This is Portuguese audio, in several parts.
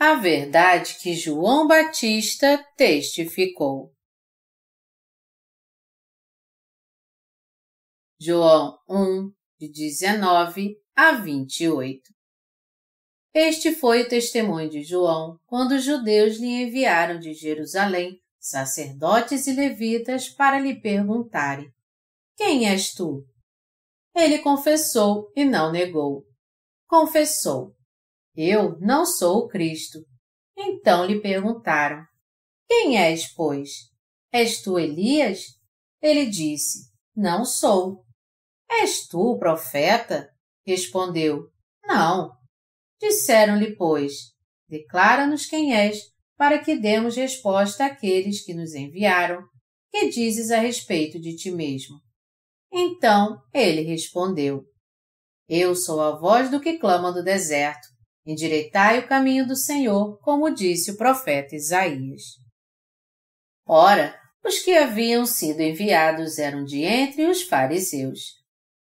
A verdade que João Batista testificou. João 1, de 19 a 28. Este foi o testemunho de João quando os judeus lhe enviaram de Jerusalém sacerdotes e levitas para lhe perguntarem: Quem és tu? Ele confessou e não negou. Confessou: Eu não sou o Cristo. Então lhe perguntaram: Quem és, pois? És tu Elias? Ele disse: Não sou. És tu o profeta? Respondeu: Não. Disseram-lhe, pois: Declara-nos quem és, para que demos resposta àqueles que nos enviaram. Que dizes a respeito de ti mesmo? Então ele respondeu: Eu sou a voz do que clama do deserto. Endireitai o caminho do Senhor, como disse o profeta Isaías. Ora, os que haviam sido enviados eram de entre os fariseus.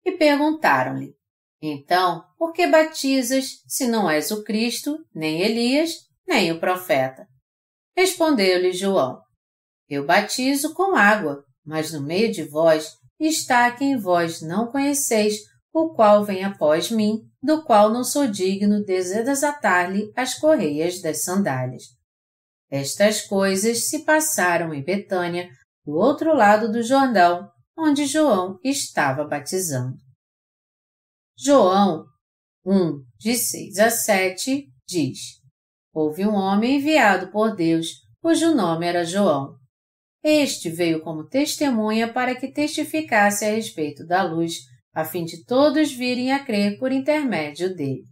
E perguntaram-lhe: Então, por que batizas, se não és o Cristo, nem Elias, nem o profeta? Respondeu-lhe João: Eu batizo com água, mas no meio de vós está quem vós não conheceis, o qual vem após mim, do qual não sou digno de desatar-lhe as correias das sandálias. Estas coisas se passaram em Betânia, do outro lado do Jordão, onde João estava batizando. João 1, de 6 a 7, diz: Houve um homem enviado por Deus, cujo nome era João. Este veio como testemunha para que testificasse a respeito da luz, a fim de todos virem a crer por intermédio dele.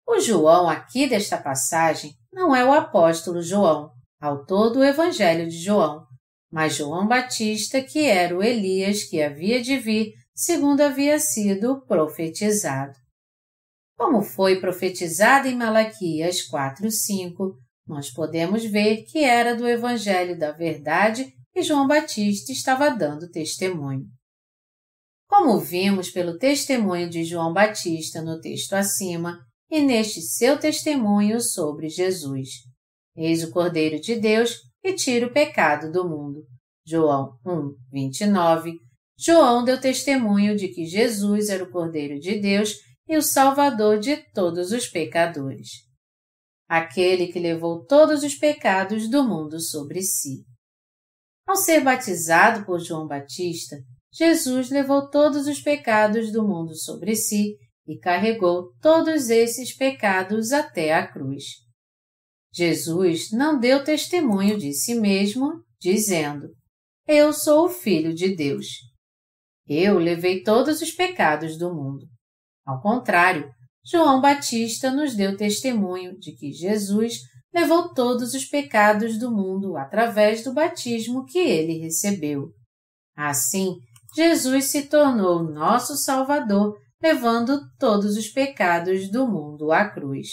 O João aqui desta passagem não é o apóstolo João, autor do Evangelho de João, mas João Batista, que era o Elias que havia de vir, segundo havia sido profetizado. Como foi profetizado em Malaquias 4:5, nós podemos ver que era do Evangelho da Verdade que João Batista estava dando testemunho. Como vimos pelo testemunho de João Batista no texto acima, e neste seu testemunho sobre Jesus: Eis o Cordeiro de Deus que tira o pecado do mundo. João 1:29. João deu testemunho de que Jesus era o Cordeiro de Deus e o Salvador de todos os pecadores. Aquele que levou todos os pecados do mundo sobre si. Ao ser batizado por João Batista, Jesus levou todos os pecados do mundo sobre si e carregou todos esses pecados até a cruz. Jesus não deu testemunho de si mesmo, dizendo: Eu sou o Filho de Deus. Eu levei todos os pecados do mundo. Ao contrário, João Batista nos deu testemunho de que Jesus levou todos os pecados do mundo através do batismo que ele recebeu. Assim, Jesus se tornou nosso Salvador, levando todos os pecados do mundo à cruz.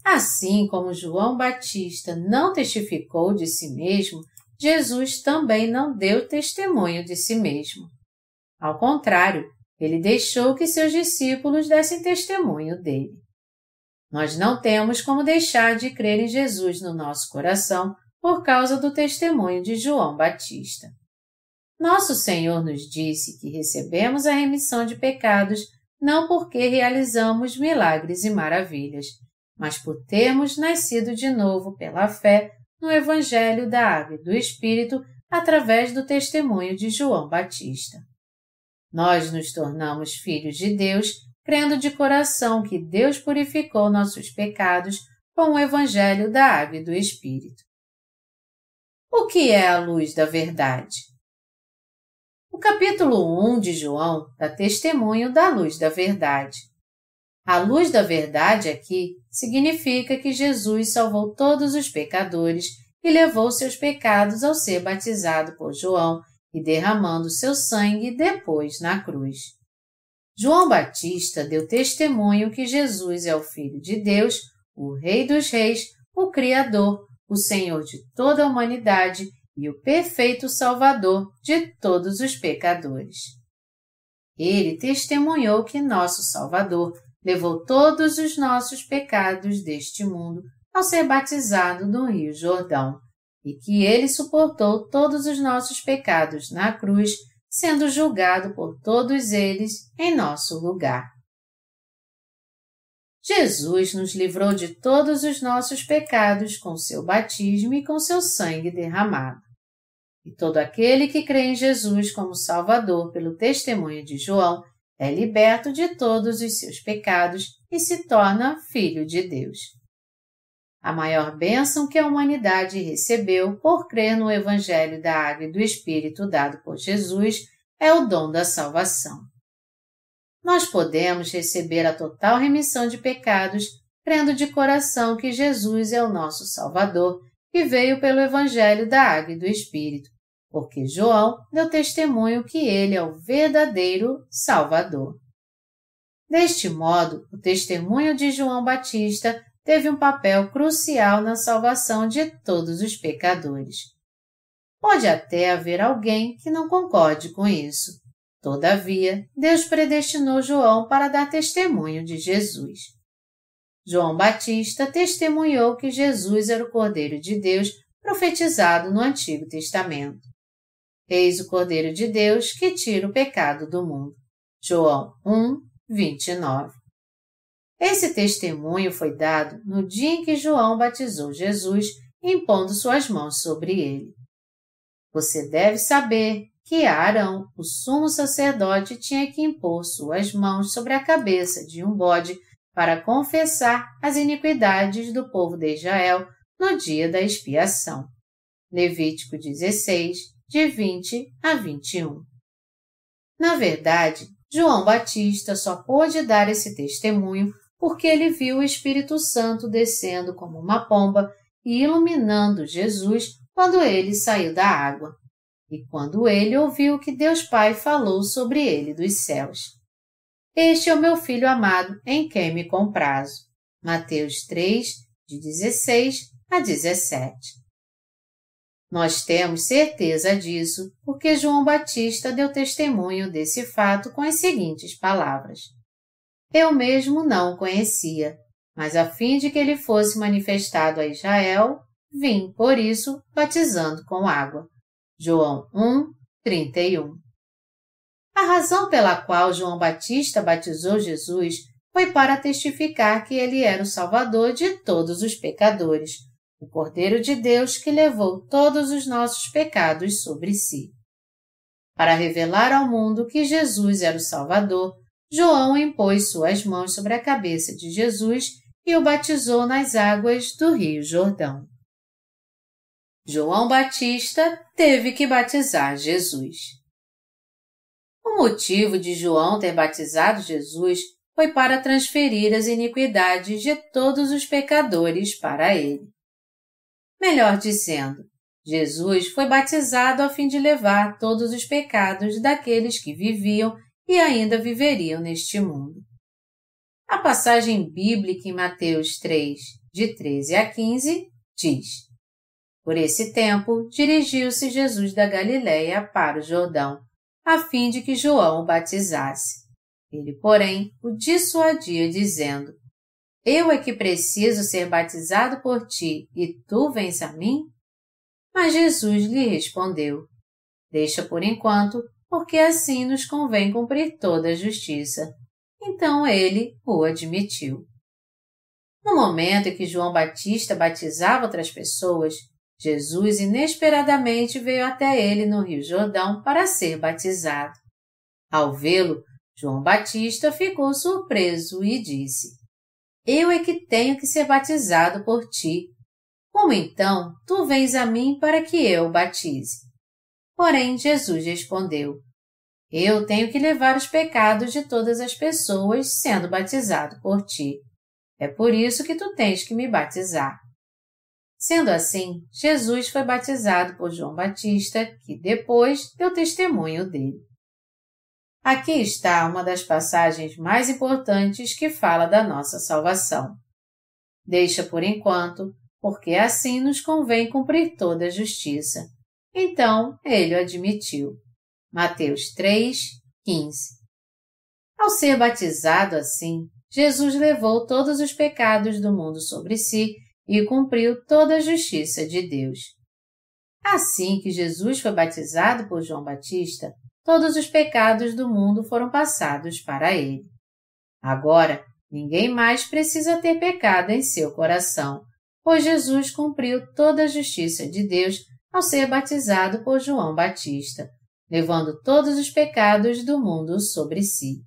Assim como João Batista não testificou de si mesmo, Jesus também não deu testemunho de si mesmo. Ao contrário, ele deixou que seus discípulos dessem testemunho dele. Nós não temos como deixar de crer em Jesus no nosso coração por causa do testemunho de João Batista. Nosso Senhor nos disse que recebemos a remissão de pecados não porque realizamos milagres e maravilhas, mas por termos nascido de novo pela fé no Evangelho da Água e do Espírito através do testemunho de João Batista. Nós nos tornamos filhos de Deus, crendo de coração que Deus purificou nossos pecados com o Evangelho da Água e do Espírito. O que é a luz da verdade? O capítulo 1 de João dá testemunho da luz da verdade. A luz da verdade aqui significa que Jesus salvou todos os pecadores e levou seus pecados ao ser batizado por João e derramando seu sangue depois na cruz. João Batista deu testemunho que Jesus é o Filho de Deus, o Rei dos Reis, o Criador, o Senhor de toda a humanidade e o perfeito Salvador de todos os pecadores. Ele testemunhou que nosso Salvador levou todos os nossos pecados deste mundo ao ser batizado no Rio Jordão, e que ele suportou todos os nossos pecados na cruz, sendo julgado por todos eles em nosso lugar. Jesus nos livrou de todos os nossos pecados com seu batismo e com seu sangue derramado. E todo aquele que crê em Jesus como Salvador pelo testemunho de João é liberto de todos os seus pecados e se torna filho de Deus. A maior bênção que a humanidade recebeu por crer no Evangelho da Água e do Espírito dado por Jesus é o dom da salvação. Nós podemos receber a total remissão de pecados crendo de coração que Jesus é o nosso Salvador e veio pelo Evangelho da Água e do Espírito, porque João deu testemunho que ele é o verdadeiro Salvador. Deste modo, o testemunho de João Batista teve um papel crucial na salvação de todos os pecadores. Pode até haver alguém que não concorde com isso. Todavia, Deus predestinou João para dar testemunho de Jesus. João Batista testemunhou que Jesus era o Cordeiro de Deus profetizado no Antigo Testamento. Eis o Cordeiro de Deus que tira o pecado do mundo. João 1, 29. Esse testemunho foi dado no dia em que João batizou Jesus, impondo suas mãos sobre ele. Você deve saber que Arão, o sumo sacerdote, tinha que impor suas mãos sobre a cabeça de um bode para confessar as iniquidades do povo de Israel no dia da expiação. Levítico 16, de 20 a 21. Na verdade, João Batista só pôde dar esse testemunho porque ele viu o Espírito Santo descendo como uma pomba e iluminando Jesus quando ele saiu da água, e quando ele ouviu que Deus Pai falou sobre ele dos céus. Este é o meu Filho amado, em quem me comprazo. Mateus 3, de 16 a 17. Nós temos certeza disso porque João Batista deu testemunho desse fato com as seguintes palavras. Eu mesmo não o conhecia, mas a fim de que ele fosse manifestado a Israel, vim, por isso, batizando com água. João 1, 31. A razão pela qual João Batista batizou Jesus foi para testificar que ele era o Salvador de todos os pecadores, o Cordeiro de Deus que levou todos os nossos pecados sobre si. Para revelar ao mundo que Jesus era o Salvador, João impôs suas mãos sobre a cabeça de Jesus e o batizou nas águas do Rio Jordão. João Batista teve que batizar Jesus. O motivo de João ter batizado Jesus foi para transferir as iniquidades de todos os pecadores para ele. Melhor dizendo, Jesus foi batizado a fim de levar todos os pecados daqueles que viviam e ainda viveriam neste mundo. A passagem bíblica em Mateus 3, de 13 a 15, diz: Por esse tempo, dirigiu-se Jesus da Galileia para o Jordão, a fim de que João o batizasse. Ele, porém, o dissuadia, dizendo: Eu é que preciso ser batizado por ti, e tu vens a mim? Mas Jesus lhe respondeu: Deixa por enquanto, porque assim nos convém cumprir toda a justiça. Então ele o admitiu. No momento em que João Batista batizava outras pessoas, Jesus inesperadamente veio até ele no Rio Jordão para ser batizado. Ao vê-lo, João Batista ficou surpreso e disse: Eu é que tenho que ser batizado por ti. Como então tu vens a mim para que eu o batize? Porém, Jesus respondeu: Eu tenho que levar os pecados de todas as pessoas sendo batizado por ti. É por isso que tu tens que me batizar. Sendo assim, Jesus foi batizado por João Batista, que depois deu testemunho dele. Aqui está uma das passagens mais importantes que fala da nossa salvação. Deixa por enquanto, porque assim nos convém cumprir toda a justiça. Então, ele o admitiu. Mateus 3, 15. Ao ser batizado assim, Jesus levou todos os pecados do mundo sobre si e cumpriu toda a justiça de Deus. Assim que Jesus foi batizado por João Batista, todos os pecados do mundo foram passados para ele. Agora, ninguém mais precisa ter pecado em seu coração, pois Jesus cumpriu toda a justiça de Deus ao ser batizado por João Batista, levando todos os pecados do mundo sobre si.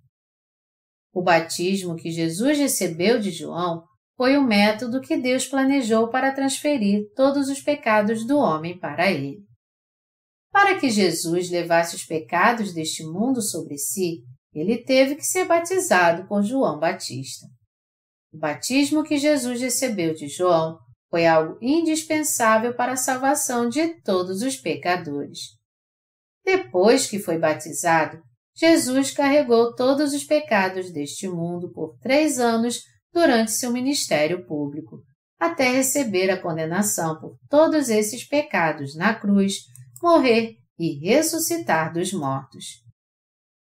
O batismo que Jesus recebeu de João foi o método que Deus planejou para transferir todos os pecados do homem para ele. Para que Jesus levasse os pecados deste mundo sobre si, ele teve que ser batizado por João Batista. O batismo que Jesus recebeu de João foi algo indispensável para a salvação de todos os pecadores. Depois que foi batizado, Jesus carregou todos os pecados deste mundo por 3 anos durante seu ministério público, até receber a condenação por todos esses pecados na cruz, morrer e ressuscitar dos mortos.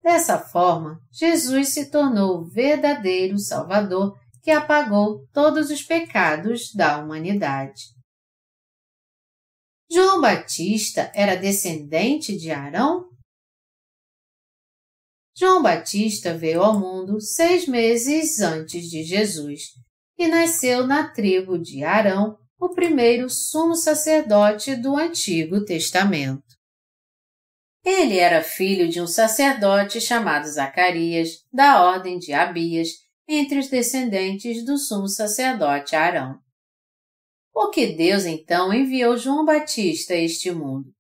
Dessa forma, Jesus se tornou o verdadeiro Salvador que apagou todos os pecados da humanidade. João Batista era descendente de Arão? João Batista veio ao mundo 6 meses antes de Jesus e nasceu na tribo de Arão, o primeiro sumo sacerdote do Antigo Testamento. Ele era filho de um sacerdote chamado Zacarias, da ordem de Abias, entre os descendentes do sumo sacerdote Arão. Por que Deus então enviou João Batista a este mundo?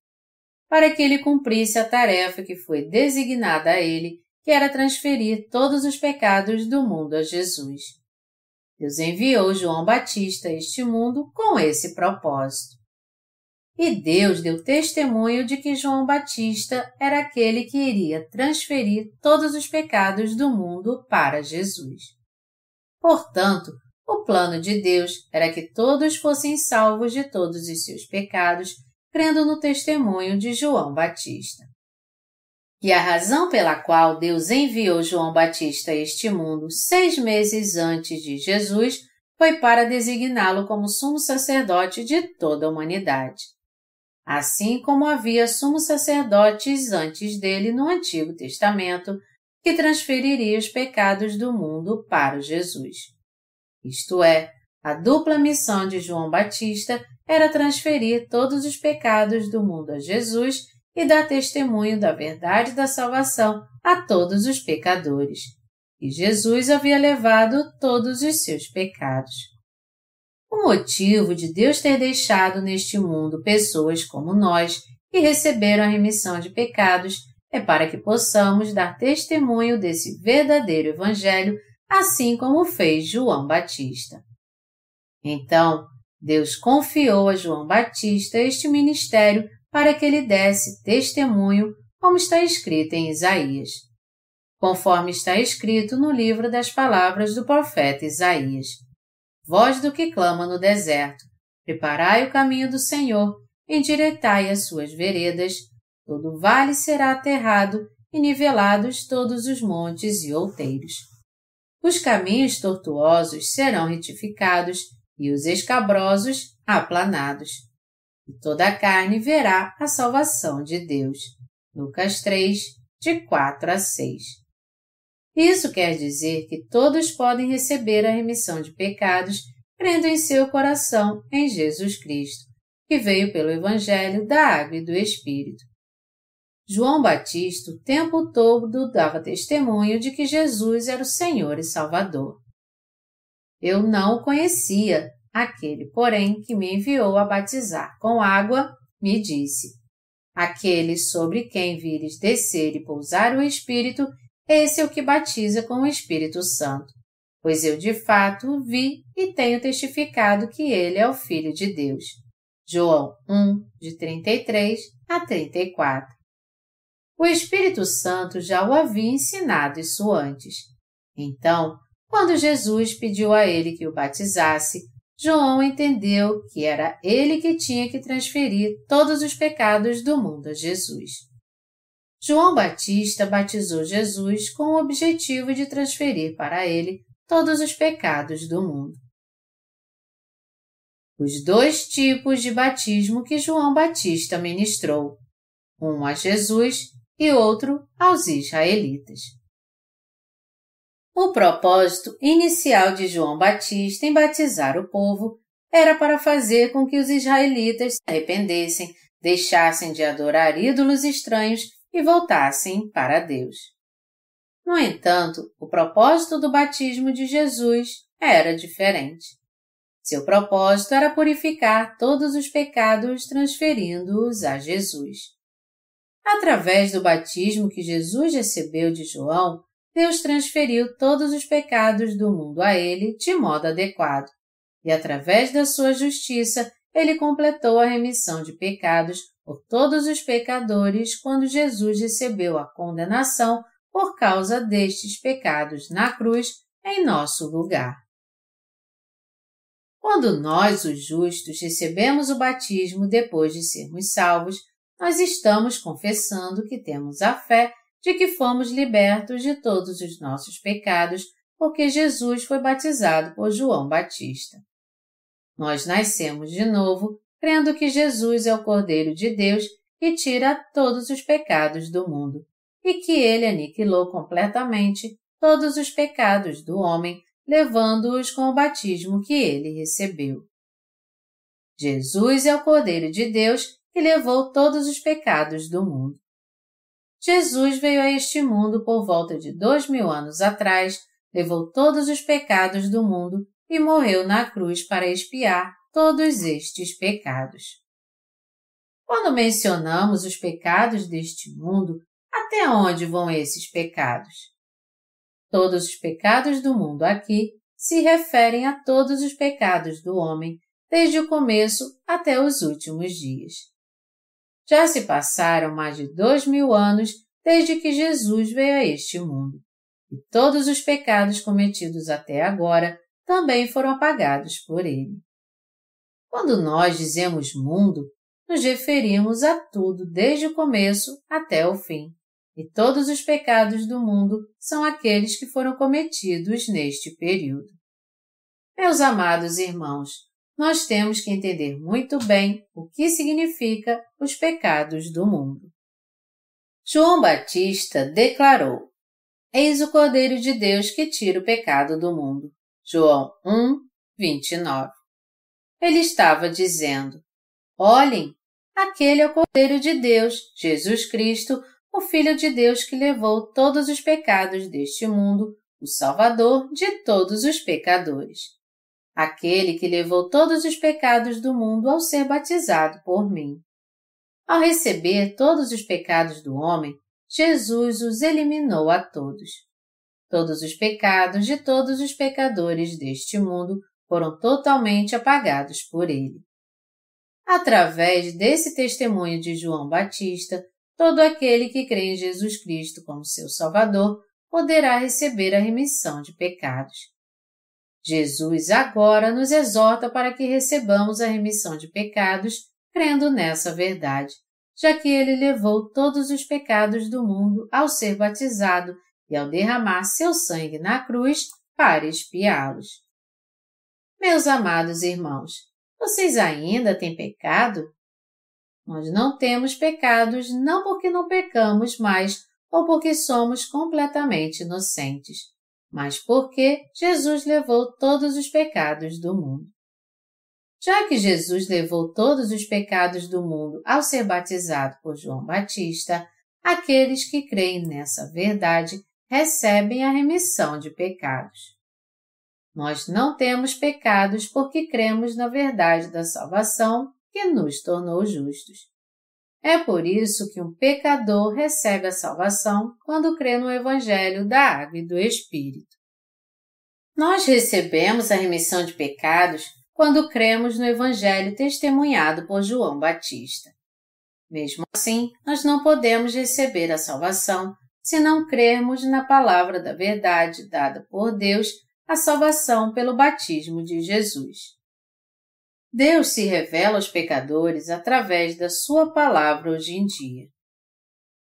Para que ele cumprisse a tarefa que foi designada a ele, que era transferir todos os pecados do mundo a Jesus. Deus enviou João Batista a este mundo com esse propósito. E Deus deu testemunho de que João Batista era aquele que iria transferir todos os pecados do mundo para Jesus. Portanto, o plano de Deus era que todos fossem salvos de todos os seus pecados, crendo no testemunho de João Batista. E a razão pela qual Deus enviou João Batista a este mundo 6 meses antes de Jesus foi para designá-lo como sumo sacerdote de toda a humanidade. Assim como havia sumos sacerdotes antes dele no Antigo Testamento, que transferiria os pecados do mundo para Jesus. Isto é, a dupla missão de João Batista era transferir todos os pecados do mundo a Jesus e dar testemunho da verdade da salvação a todos os pecadores. E Jesus havia levado todos os seus pecados. O motivo de Deus ter deixado neste mundo pessoas como nós que receberam a remissão de pecados é para que possamos dar testemunho desse verdadeiro Evangelho, assim como fez João Batista. Então, Deus confiou a João Batista este ministério para que ele desse testemunho, como está escrito em Isaías. Conforme está escrito no livro das palavras do profeta Isaías: Voz do que clama no deserto, preparai o caminho do Senhor, endireitai as suas veredas, todo vale será aterrado e nivelados todos os montes e outeiros. Os caminhos tortuosos serão retificados e os escabrosos aplanados. E toda a carne verá a salvação de Deus. Lucas 3, de 4 a 6. Isso quer dizer que todos podem receber a remissão de pecados crendo em seu coração em Jesus Cristo, que veio pelo Evangelho da Água e do Espírito. João Batista o tempo todo dava testemunho de que Jesus era o Senhor e Salvador. Eu não o conhecia, aquele, porém, que me enviou a batizar com água, me disse: aquele sobre quem vires descer e pousar o Espírito, esse é o que batiza com o Espírito Santo, pois eu de fato o vi e tenho testificado que ele é o Filho de Deus. João 1, de 33 a 34. O Espírito Santo já o havia ensinado isso antes. Então, quando Jesus pediu a ele que o batizasse, João entendeu que era ele que tinha que transferir todos os pecados do mundo a Jesus. João Batista batizou Jesus com o objetivo de transferir para ele todos os pecados do mundo. Os dois tipos de batismo que João Batista ministrou, um a Jesus e outro aos israelitas. O propósito inicial de João Batista em batizar o povo era para fazer com que os israelitas se arrependessem, deixassem de adorar ídolos estranhos e voltassem para Deus. No entanto, o propósito do batismo de Jesus era diferente. Seu propósito era purificar todos os pecados transferindo-os a Jesus. Através do batismo que Jesus recebeu de João, Deus transferiu todos os pecados do mundo a ele de modo adequado, e através da sua justiça, ele completou a remissão de pecados por todos os pecadores quando Jesus recebeu a condenação por causa destes pecados na cruz em nosso lugar. Quando nós, os justos, recebemos o batismo depois de sermos salvos, nós estamos confessando que temos a fé de que fomos libertos de todos os nossos pecados porque Jesus foi batizado por João Batista. Nós nascemos de novo, crendo que Jesus é o Cordeiro de Deus que tira todos os pecados do mundo, e que ele aniquilou completamente todos os pecados do homem, levando-os com o batismo que ele recebeu. Jesus é o Cordeiro de Deus que levou todos os pecados do mundo. Jesus veio a este mundo por volta de 2000 anos atrás, levou todos os pecados do mundo e morreu na cruz para expiar todos estes pecados. Quando mencionamos os pecados deste mundo, até onde vão esses pecados? Todos os pecados do mundo aqui se referem a todos os pecados do homem, desde o começo até os últimos dias. Já se passaram mais de 2000 anos desde que Jesus veio a este mundo, e todos os pecados cometidos até agora também foram apagados por ele. Quando nós dizemos mundo, nos referimos a tudo desde o começo até o fim, e todos os pecados do mundo são aqueles que foram cometidos neste período. Meus amados irmãos, nós temos que entender muito bem o que significa os pecados do mundo. João Batista declarou: Eis o Cordeiro de Deus que tira o pecado do mundo. João 1, 29. Ele estava dizendo: Olhem, aquele é o Cordeiro de Deus, Jesus Cristo, o Filho de Deus que levou todos os pecados deste mundo, o Salvador de todos os pecadores. Aquele que levou todos os pecados do mundo ao ser batizado por mim. Ao receber todos os pecados do homem, Jesus os eliminou a todos. Todos os pecados de todos os pecadores deste mundo foram totalmente apagados por ele. Através desse testemunho de João Batista, todo aquele que crê em Jesus Cristo como seu Salvador poderá receber a remissão de pecados. Jesus agora nos exorta para que recebamos a remissão de pecados crendo nessa verdade, já que ele levou todos os pecados do mundo ao ser batizado e ao derramar seu sangue na cruz para expiá-los. Meus amados irmãos, vocês ainda têm pecado? Nós não temos pecados não porque não pecamos mais ou porque somos completamente inocentes, mas porque Jesus levou todos os pecados do mundo. Já que Jesus levou todos os pecados do mundo ao ser batizado por João Batista, aqueles que creem nessa verdade recebem a remissão de pecados. Nós não temos pecados porque cremos na verdade da salvação que nos tornou justos. É por isso que um pecador recebe a salvação quando crê no Evangelho da Água e do Espírito. Nós recebemos a remissão de pecados quando cremos no Evangelho testemunhado por João Batista. Mesmo assim, nós não podemos receber a salvação se não crermos na palavra da verdade dada por Deus, a salvação pelo batismo de Jesus. Deus se revela aos pecadores através da sua palavra hoje em dia.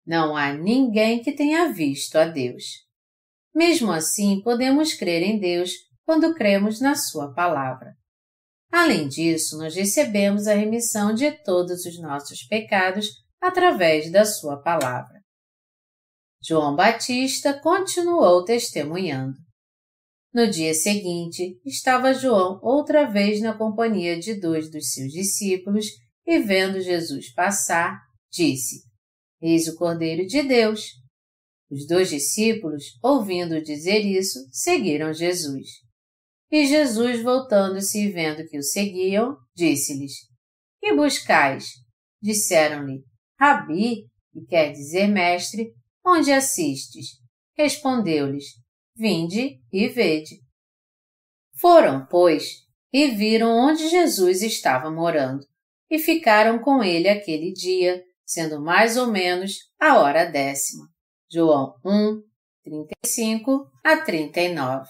Não há ninguém que tenha visto a Deus. Mesmo assim, podemos crer em Deus quando cremos na Sua palavra. Além disso, nós recebemos a remissão de todos os nossos pecados através da Sua palavra. João Batista continuou testemunhando. No dia seguinte, estava João outra vez na companhia de 2 dos seus discípulos e, vendo Jesus passar, disse: Eis o Cordeiro de Deus. Os 2 discípulos, ouvindo dizer isso, seguiram Jesus. E Jesus, voltando-se e vendo que o seguiam, disse-lhes: Que buscais? Disseram-lhe: Rabi, que quer dizer mestre, onde assistes? Respondeu-lhes: Vinde e vede. Foram, pois, e viram onde Jesus estava morando, e ficaram com ele aquele dia, sendo mais ou menos a hora 10ª. João 1, 35 a 39.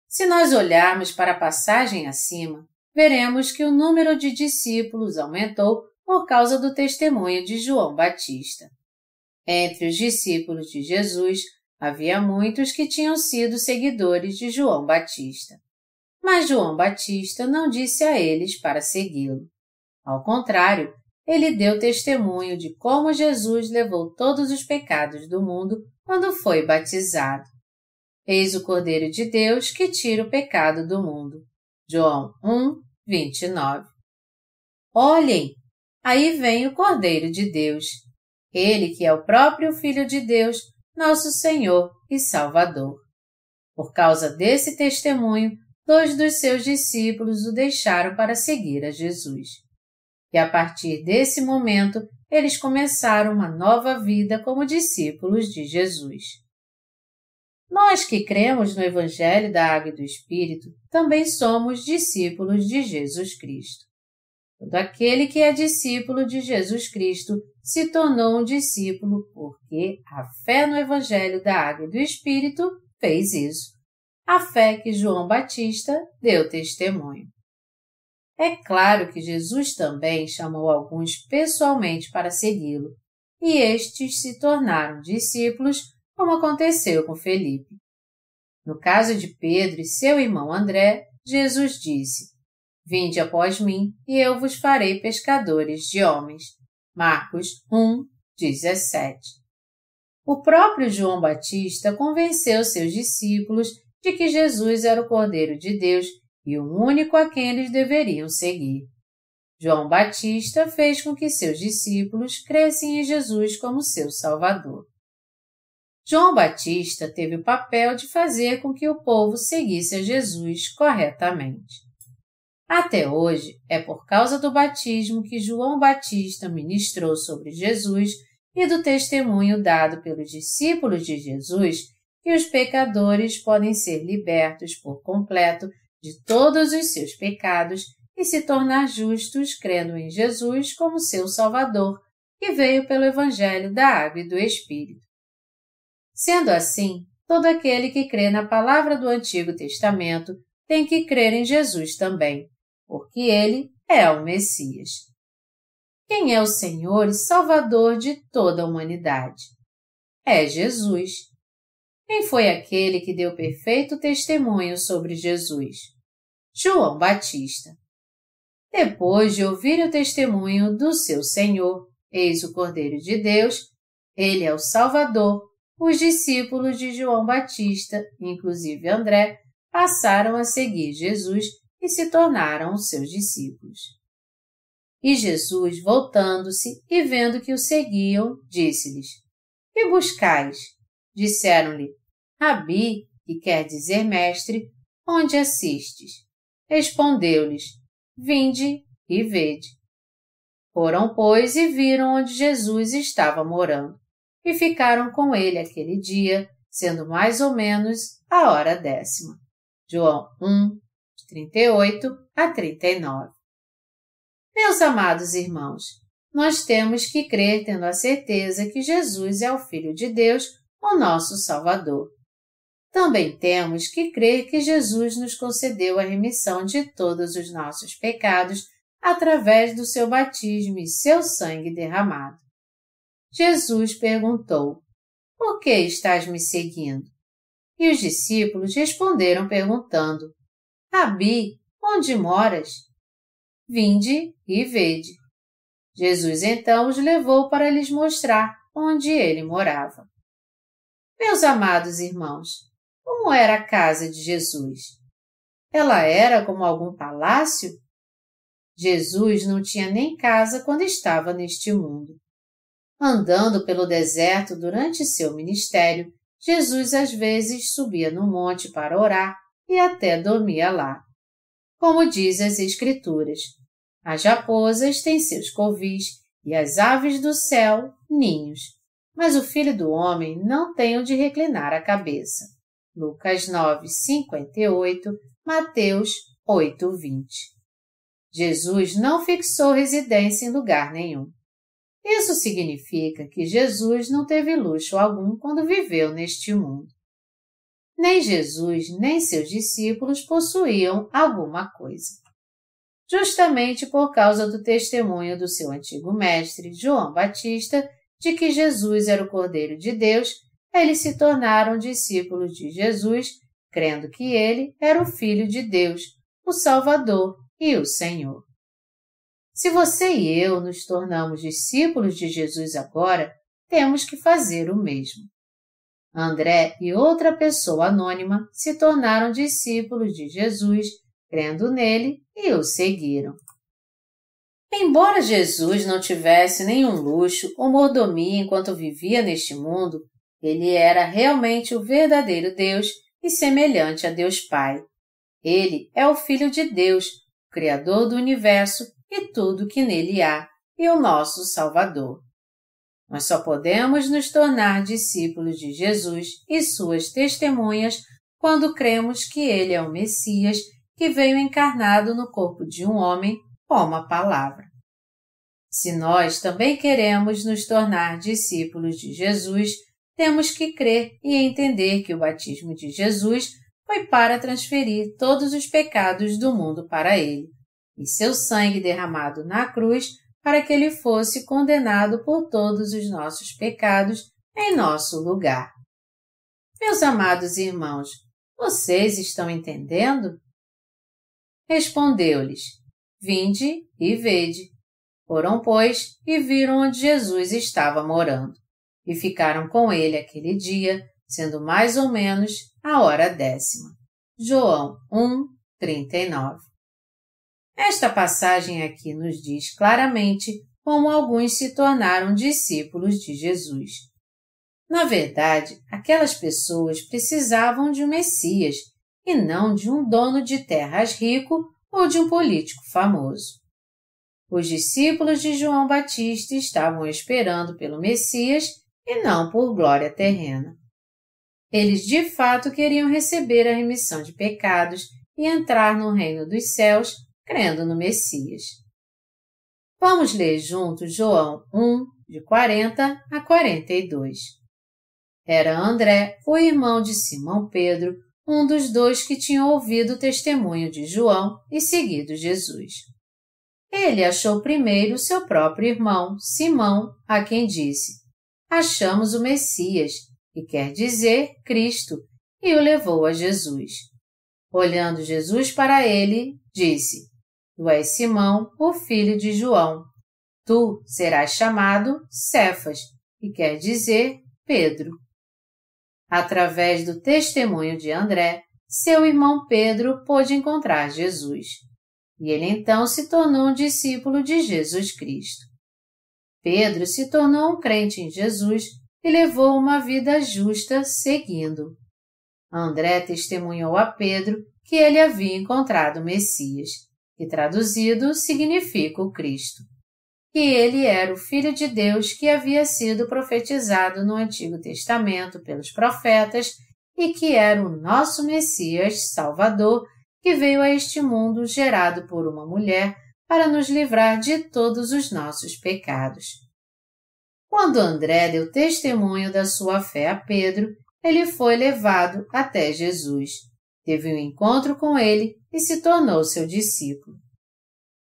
Se nós olharmos para a passagem acima, veremos que o número de discípulos aumentou por causa do testemunho de João Batista. Entre os discípulos de Jesus, havia muitos que tinham sido seguidores de João Batista. Mas João Batista não disse a eles para segui-lo. Ao contrário, ele deu testemunho de como Jesus levou todos os pecados do mundo quando foi batizado. Eis o Cordeiro de Deus que tira o pecado do mundo. João 1, 29. Olhem! Aí vem o Cordeiro de Deus. Ele que é o próprio Filho de Deus, nosso Senhor e Salvador. Por causa desse testemunho, 2 dos seus discípulos o deixaram para seguir a Jesus. E a partir desse momento, eles começaram uma nova vida como discípulos de Jesus. Nós que cremos no Evangelho da Água e do Espírito, também somos discípulos de Jesus Cristo. Todo aquele que é discípulo de Jesus Cristo se tornou um discípulo porque a fé no Evangelho da Água e do Espírito fez isso. A fé que João Batista deu testemunho. É claro que Jesus também chamou alguns pessoalmente para segui-lo, e estes se tornaram discípulos, como aconteceu com Felipe. No caso de Pedro e seu irmão André, Jesus disse: Vinde após mim, e eu vos farei pescadores de homens. Marcos 1, 17. O próprio João Batista convenceu seus discípulos de que Jesus era o Cordeiro de Deus e o único a quem eles deveriam seguir. João Batista fez com que seus discípulos crescem em Jesus como seu Salvador. João Batista teve o papel de fazer com que o povo seguisse a Jesus corretamente. Até hoje, é por causa do batismo que João Batista ministrou sobre Jesus e do testemunho dado pelos discípulos de Jesus que os pecadores podem ser libertos por completo de todos os seus pecados e se tornar justos crendo em Jesus como seu Salvador, que veio pelo Evangelho da Água e do Espírito. Sendo assim, todo aquele que crê na palavra do Antigo Testamento tem que crer em Jesus também, porque ele é o Messias. Quem é o Senhor e Salvador de toda a humanidade? É Jesus. Quem foi aquele que deu perfeito testemunho sobre Jesus? João Batista. Depois de ouvir o testemunho do seu Senhor, eis o Cordeiro de Deus, ele é o Salvador, os discípulos de João Batista, inclusive André, passaram a seguir Jesus e se tornaram os seus discípulos. E Jesus, voltando-se e vendo que o seguiam, disse-lhes: Que buscais? Disseram-lhe: Rabi, que quer dizer mestre, onde assistes? Respondeu-lhes: Vinde e vede. Foram, pois, e viram onde Jesus estava morando, e ficaram com ele aquele dia, sendo mais ou menos a hora 10ª. João 1, 38 a 39. Meus amados irmãos, nós temos que crer tendo a certeza que Jesus é o Filho de Deus, o nosso Salvador. Também temos que crer que Jesus nos concedeu a remissão de todos os nossos pecados através do seu batismo e seu sangue derramado. Jesus perguntou: Por que estás me seguindo? e os discípulos responderam perguntando: Rabi, onde moras? Vinde e vede. Jesus então os levou para lhes mostrar onde ele morava. Meus amados irmãos, como era a casa de Jesus? Ela era como algum palácio? Jesus não tinha nem casa quando estava neste mundo. Andando pelo deserto durante seu ministério, Jesus às vezes subia no monte para orar e até dormia lá. Como diz as Escrituras, as raposas têm seus covis e as aves do céu ninhos, mas o Filho do Homem não tem onde reclinar a cabeça. Lucas 9:58, Mateus 8:20. Jesus não fixou residência em lugar nenhum. Isso significa que Jesus não teve luxo algum quando viveu neste mundo. Nem Jesus nem seus discípulos possuíam alguma coisa. Justamente por causa do testemunho do seu antigo mestre, João Batista, de que Jesus era o Cordeiro de Deus, eles se tornaram discípulos de Jesus, crendo que ele era o Filho de Deus, o Salvador e o Senhor. Se você e eu nos tornamos discípulos de Jesus agora, temos que fazer o mesmo. André e outra pessoa anônima se tornaram discípulos de Jesus, crendo nele, e o seguiram. Embora Jesus não tivesse nenhum luxo ou mordomia enquanto vivia neste mundo, ele era realmente o verdadeiro Deus e semelhante a Deus Pai. Ele é o Filho de Deus, o Criador do universo e tudo que nele há, e o nosso Salvador. Nós só podemos nos tornar discípulos de Jesus e suas testemunhas quando cremos que ele é o Messias que veio encarnado no corpo de um homem como a palavra. Se nós também queremos nos tornar discípulos de Jesus, temos que crer e entender que o batismo de Jesus foi para transferir todos os pecados do mundo para ele, e seu sangue derramado na cruz para que ele fosse condenado por todos os nossos pecados em nosso lugar. Meus amados irmãos, vocês estão entendendo? Respondeu-lhes: Vinde e vede. Foram, pois, e viram onde Jesus estava morando, e ficaram com ele aquele dia, sendo mais ou menos a hora 10ª. João 1:39. Esta passagem aqui nos diz claramente como alguns se tornaram discípulos de Jesus. Na verdade, aquelas pessoas precisavam de um Messias e não de um dono de terras rico ou de um político famoso. Os discípulos de João Batista estavam esperando pelo Messias e não por glória terrena. Eles de fato queriam receber a remissão de pecados e entrar no reino dos céus, crendo no Messias. Vamos ler juntos João 1, de 40 a 42. Era André, o irmão de Simão Pedro, um dos dois que tinham ouvido o testemunho de João e seguido Jesus. Ele achou primeiro seu próprio irmão, Simão, a quem disse: Achamos o Messias, que quer dizer Cristo, e o levou a Jesus. Olhando Jesus para ele, disse: Tu és Simão, o filho de João. Tu serás chamado Cefas, que quer dizer Pedro. Através do testemunho de André, seu irmão Pedro pôde encontrar Jesus. E ele então se tornou um discípulo de Jesus Cristo. Pedro se tornou um crente em Jesus e levou uma vida justa seguindo. André testemunhou a Pedro que ele havia encontrado o Messias, que traduzido significa o Cristo, que ele era o Filho de Deus que havia sido profetizado no Antigo Testamento pelos profetas e que era o nosso Messias Salvador, que veio a este mundo gerado por uma mulher para nos livrar de todos os nossos pecados. Quando André deu testemunho da sua fé a Pedro, ele foi levado até Jesus, teve um encontro com ele e se tornou seu discípulo.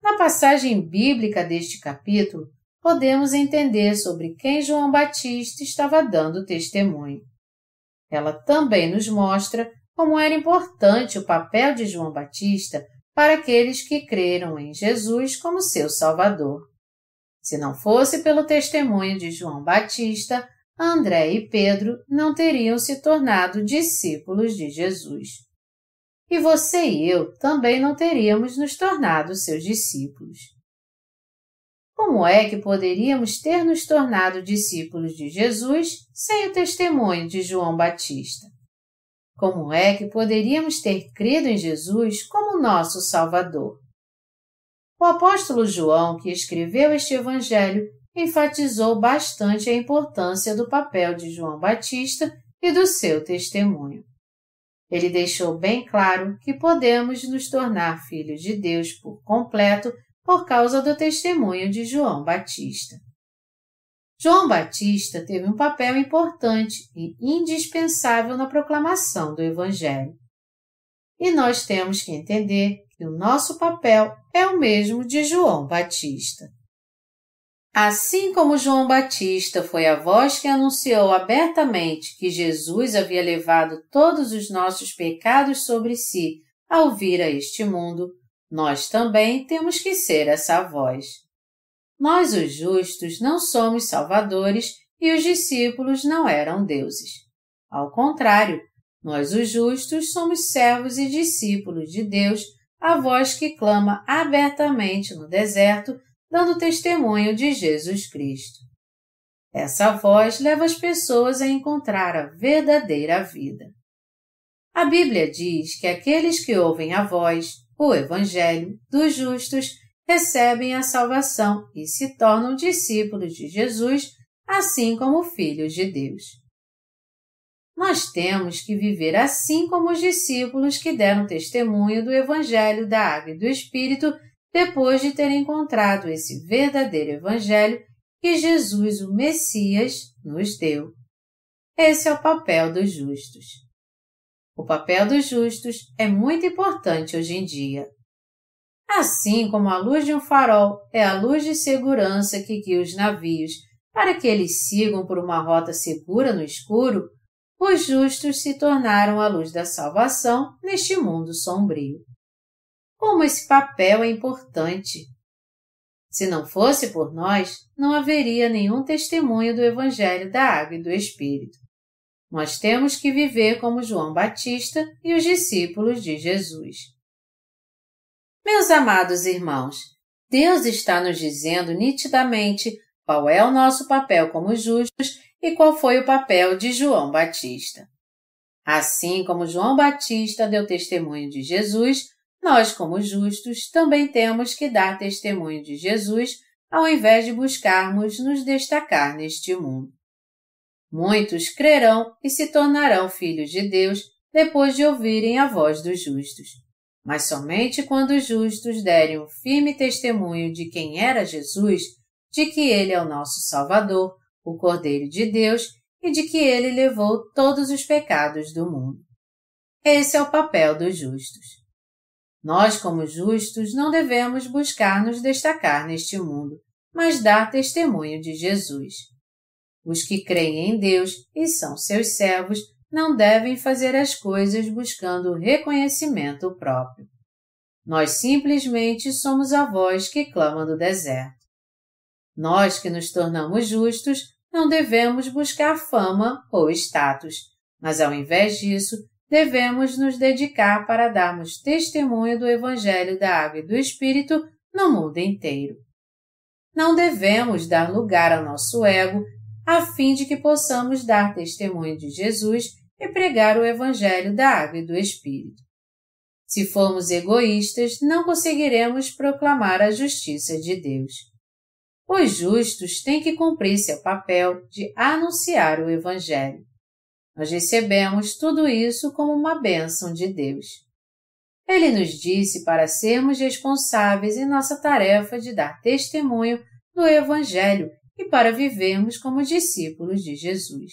Na passagem bíblica deste capítulo, podemos entender sobre quem João Batista estava dando testemunho. Ela também nos mostra como era importante o papel de João Batista para aqueles que creram em Jesus como seu Salvador. Se não fosse pelo testemunho de João Batista, André e Pedro não teriam se tornado discípulos de Jesus. E você e eu também não teríamos nos tornado seus discípulos. Como é que poderíamos ter nos tornado discípulos de Jesus sem o testemunho de João Batista? Como é que poderíamos ter crido em Jesus como nosso Salvador? O apóstolo João, que escreveu este evangelho, enfatizou bastante a importância do papel de João Batista e do seu testemunho. Ele deixou bem claro que podemos nos tornar filhos de Deus por completo por causa do testemunho de João Batista. João Batista teve um papel importante e indispensável na proclamação do Evangelho. E nós temos que entender que o nosso papel é o mesmo de João Batista. Assim como João Batista foi a voz que anunciou abertamente que Jesus havia levado todos os nossos pecados sobre si ao vir a este mundo, nós também temos que ser essa voz. Nós, os justos, não somos salvadores e os discípulos não eram deuses. Ao contrário, nós, os justos, somos servos e discípulos de Deus, a voz que clama abertamente no deserto, dando testemunho de Jesus Cristo. Essa voz leva as pessoas a encontrar a verdadeira vida. A Bíblia diz que aqueles que ouvem a voz, o Evangelho, dos justos, recebem a salvação e se tornam discípulos de Jesus, assim como filhos de Deus. Nós temos que viver assim como os discípulos que deram testemunho do Evangelho da Água e do Espírito depois de terem encontrado esse verdadeiro Evangelho que Jesus, o Messias, nos deu. Esse é o papel dos justos. O papel dos justos é muito importante hoje em dia. Assim como a luz de um farol é a luz de segurança que guia os navios para que eles sigam por uma rota segura no escuro, os justos se tornaram a luz da salvação neste mundo sombrio. Como esse papel é importante! Se não fosse por nós, não haveria nenhum testemunho do Evangelho da Água e do Espírito. Nós temos que viver como João Batista e os discípulos de Jesus. Meus amados irmãos, Deus está nos dizendo nitidamente qual é o nosso papel como justos e qual foi o papel de João Batista. Assim como João Batista deu testemunho de Jesus, nós, como justos, também temos que dar testemunho de Jesus ao invés de buscarmos nos destacar neste mundo. Muitos crerão e se tornarão filhos de Deus depois de ouvirem a voz dos justos. Mas somente quando os justos derem um firme testemunho de quem era Jesus, de que Ele é o nosso Salvador, o Cordeiro de Deus, e de que Ele levou todos os pecados do mundo. Esse é o papel dos justos. Nós, como justos, não devemos buscar nos destacar neste mundo, mas dar testemunho de Jesus. Os que creem em Deus e são seus servos não devem fazer as coisas buscando o reconhecimento próprio. Nós simplesmente somos a voz que clama do deserto. Nós que nos tornamos justos não devemos buscar fama ou status, mas ao invés disso, devemos nos dedicar para darmos testemunho do Evangelho da Água e do Espírito no mundo inteiro. Não devemos dar lugar ao nosso ego a fim de que possamos dar testemunho de Jesus e pregar o Evangelho da Água e do Espírito. Se formos egoístas, não conseguiremos proclamar a justiça de Deus. Os justos têm que cumprir seu papel de anunciar o Evangelho. Nós recebemos tudo isso como uma bênção de Deus. Ele nos disse para sermos responsáveis em nossa tarefa de dar testemunho do Evangelho e para vivermos como discípulos de Jesus.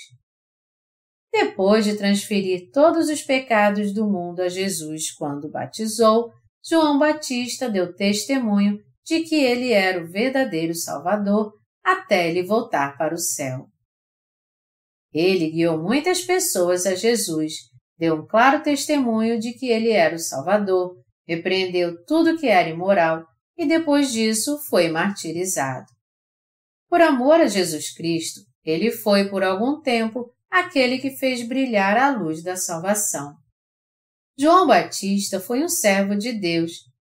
Depois de transferir todos os pecados do mundo a Jesus quando batizou, João Batista deu testemunho de que ele era o verdadeiro Salvador até ele voltar para o céu. Ele guiou muitas pessoas a Jesus, deu um claro testemunho de que ele era o Salvador, repreendeu tudo que era imoral e depois disso foi martirizado. Por amor a Jesus Cristo, ele foi por algum tempo aquele que fez brilhar a luz da salvação. João Batista foi um servo de Deus,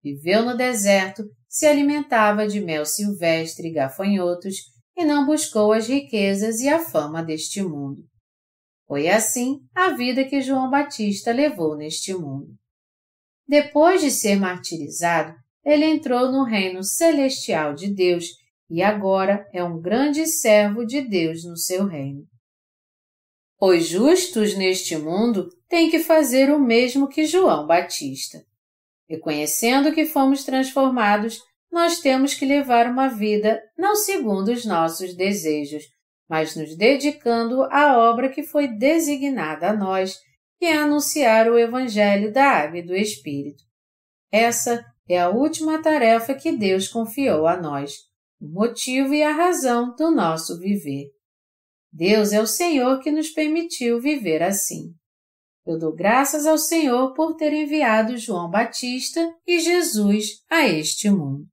viveu no deserto, se alimentava de mel silvestre e gafanhotos e não buscou as riquezas e a fama deste mundo. Foi assim a vida que João Batista levou neste mundo. Depois de ser martirizado, ele entrou no reino celestial de Deus e agora é um grande servo de Deus no seu reino. Os justos neste mundo têm que fazer o mesmo que João Batista. Reconhecendo que fomos transformados, nós temos que levar uma vida não segundo os nossos desejos, mas nos dedicando à obra que foi designada a nós, que é anunciar o Evangelho da Água e do Espírito. Essa é a última tarefa que Deus confiou a nós, o motivo e a razão do nosso viver. Deus é o Senhor que nos permitiu viver assim. Eu dou graças ao Senhor por ter enviado João Batista e Jesus a este mundo.